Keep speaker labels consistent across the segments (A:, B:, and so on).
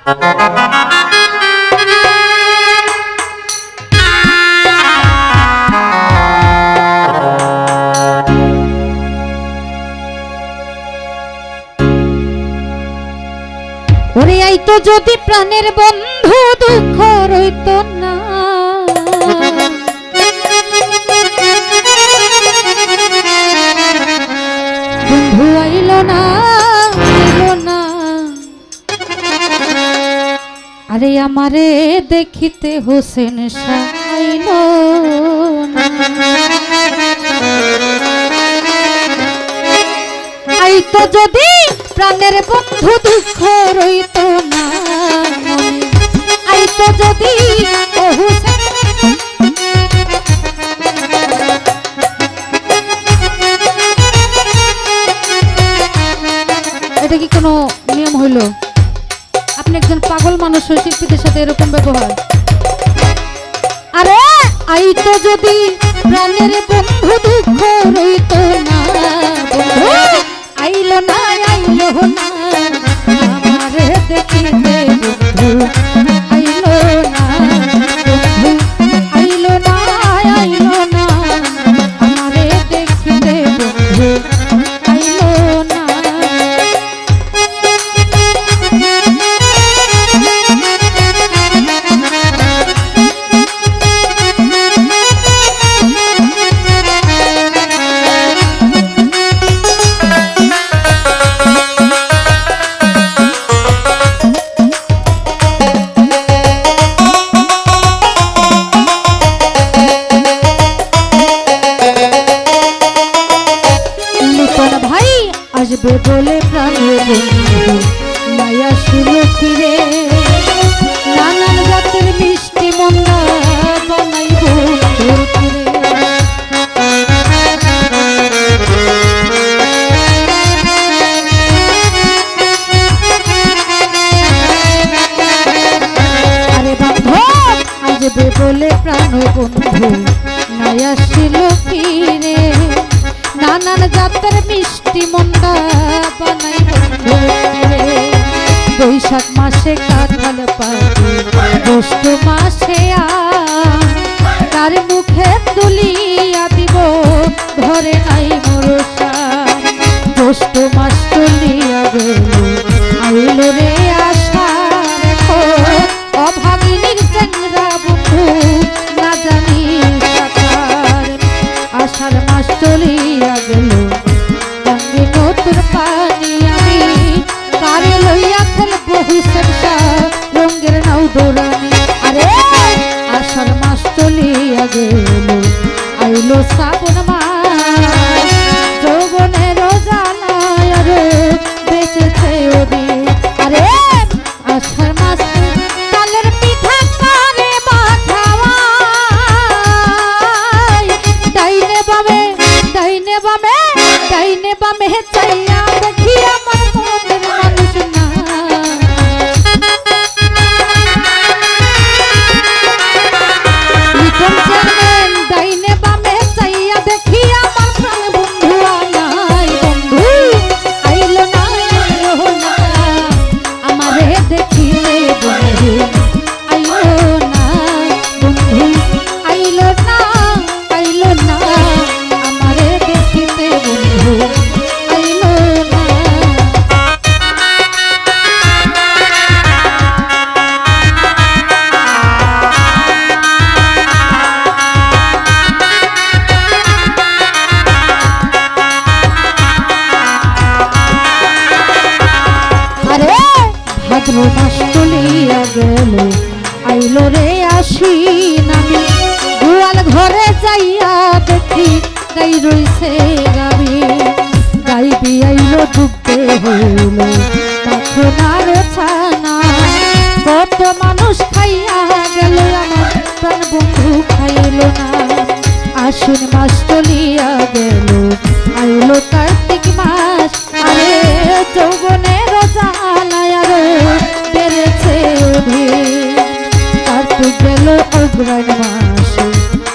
A: ওরে আইতো যদি প্রাণের বন্ধু দুঃখ রইত না, বন্ধু আইলো না আইলো না, আরে আমারে দেখিতে হোসেন শাহ আইলো না। আইতো যদি প্রাণের বন্ধু দুঃখ রইত না, আইতো যদি ও হোসেন। এটা কি কোনো নিয়ম হইল? আপনি একজন পাগল মানুষ শিল্পীদের সাথে এরকম ব্যবহার? আরে আইতো যদি প্রাণের বন্ধু দুঃখ রইত না, বন্ধু আইলো না আইলো না, আমারে দেখিতে বন্ধু আইলো না, বন্ধু আইলো না আইলো না, আমারে দেখিতে বন্ধু আইলো না। আসবে বলে প্রাণের বন্ধু মায়া শুলো ফিরে, নানান জাতের মিষ্টি মন্দা বানাইব তোর ফিরে। আরে বান্ধব আসবে বলে প্রাণ বন্ধু মায়া শুলো ফিরে, নানান জাতের মিষ্টি মন্দা বানাই বন্ধু রে। বৈশাখ মাসে কাঁঠাল পাবে, জ্যৈষ্ঠ মাসে তার মুখে তুলিয়া দিব ঘরে নাই মরসা। জ্যৈষ্ঠ মাস তুলিয়া গেল আইলো রে আষাঢ়, অভাগিনীর চেংরা বন্ধু না জানি সাকার। আষাঢ় মাস চলিয়া গেল গঙ্গে নতুন পানি, আমি কারে লইয়া খেলবো হুসেন শাহ রঙের নাও দৌড়ানি। আরে আষাঢ় মাস চলিয়া গেল আইলো শ্রাবণ মাস, যৌবনের জ্বালায় আরে বেঁচেছে ওদিন। আরে আষাঢ় মাস তালের পিঠা করে মাখাওয়াই, ডাইনে বামে ডাইনে বামে ডাইনে বামে চাইয়া দেখি আমার মনের মানুষ না। লিটন চেয়ারম্যান ডাইনে বামে চাইয়া দেখি আমার প্রাণ বন্ধু নাই, বন্ধু আইলো না আইলো না, আমারে দেখিলে বন্ধু আইলো না, বন্ধু আইলো না আইলো না, আমারে দেখিতে বন্ধু আইলো না। আরে ভাদ্র মাস চলিয়া গেল আইলো রে আশ্বিন, আমি গোয়াল ঘরে যাইয়া দেখি গাই রইছে গাবি, গাই বিয়াইলো ডুবতে হইল তখনার ছানা। কত মানুষ খাইয়া গেল আমার প্রাণ বন্ধু খাইল না। আশ্বিন মাস চলিয়া গেল আইলো কার্তিক মাস, আরে যৌবনের জ্বালায় আরে বেড়েছে অধিক। কার্তিক গেল অগ্রহায়ণ মাসে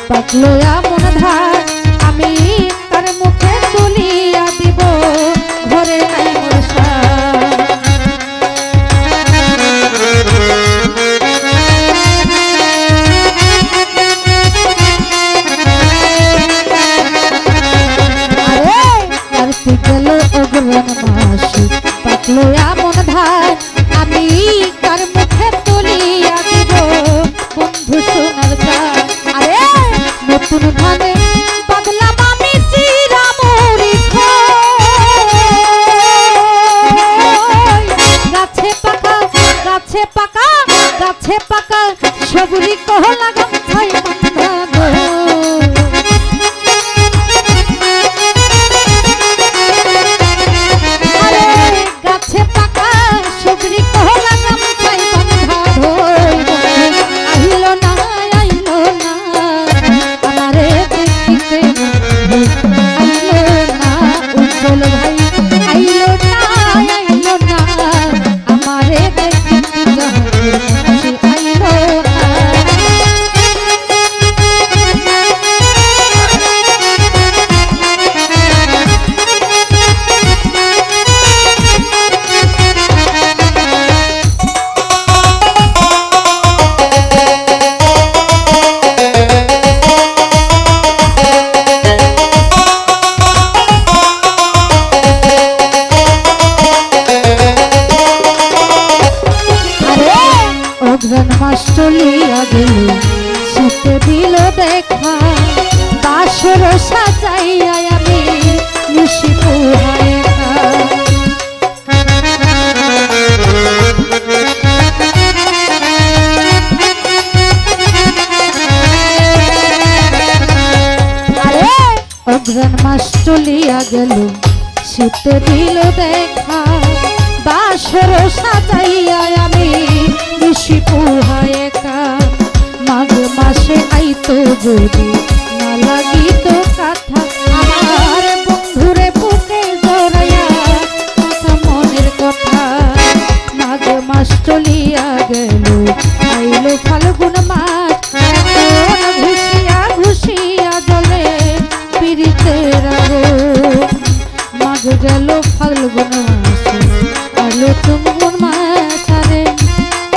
A: পাকলো এমন ধান, আমি তার মুখে তুলিয়া দিব ঘরে নাই মরসা। মাস চলিয়া গেল শীতে দিল দেখা বাসর সাজাইয়া আমি নিশি পুহায় অগ্রহণ মাস চলিয়া গেল শীতে দিল দেখা বাসর সাজাইয়া আমি নিশি পুহায় একা মাঘ মাসে আইতো যদি না লাগিত কথা আমার বন্ধুরে বুকে জড়াইয়া কথা মনের কথা মাঘ মাস চলিয়া গেল আইলো ফাল্গুন মাস ঘুষিয়া ঘুষিয়া জলে পিরিতের আগুন মাঘ গেল ফাল্গুন মাসে আলো তুমগুন মাছারে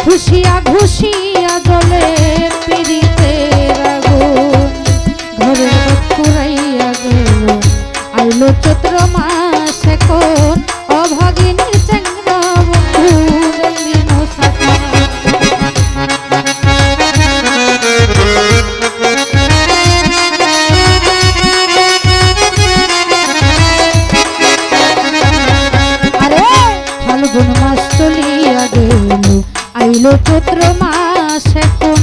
A: ঘুষিয়া ঘুষিয়া জলে পিরিতের আগুন ঘরে পুরাইয়া গেল আইলো চৈত্র মাস এখন অভাগিনী চেঙ্গা বন্ধু দিন সাথা ফাল্গুন মাস চলিয়া গেল আইলো চৈত্র মাস এখন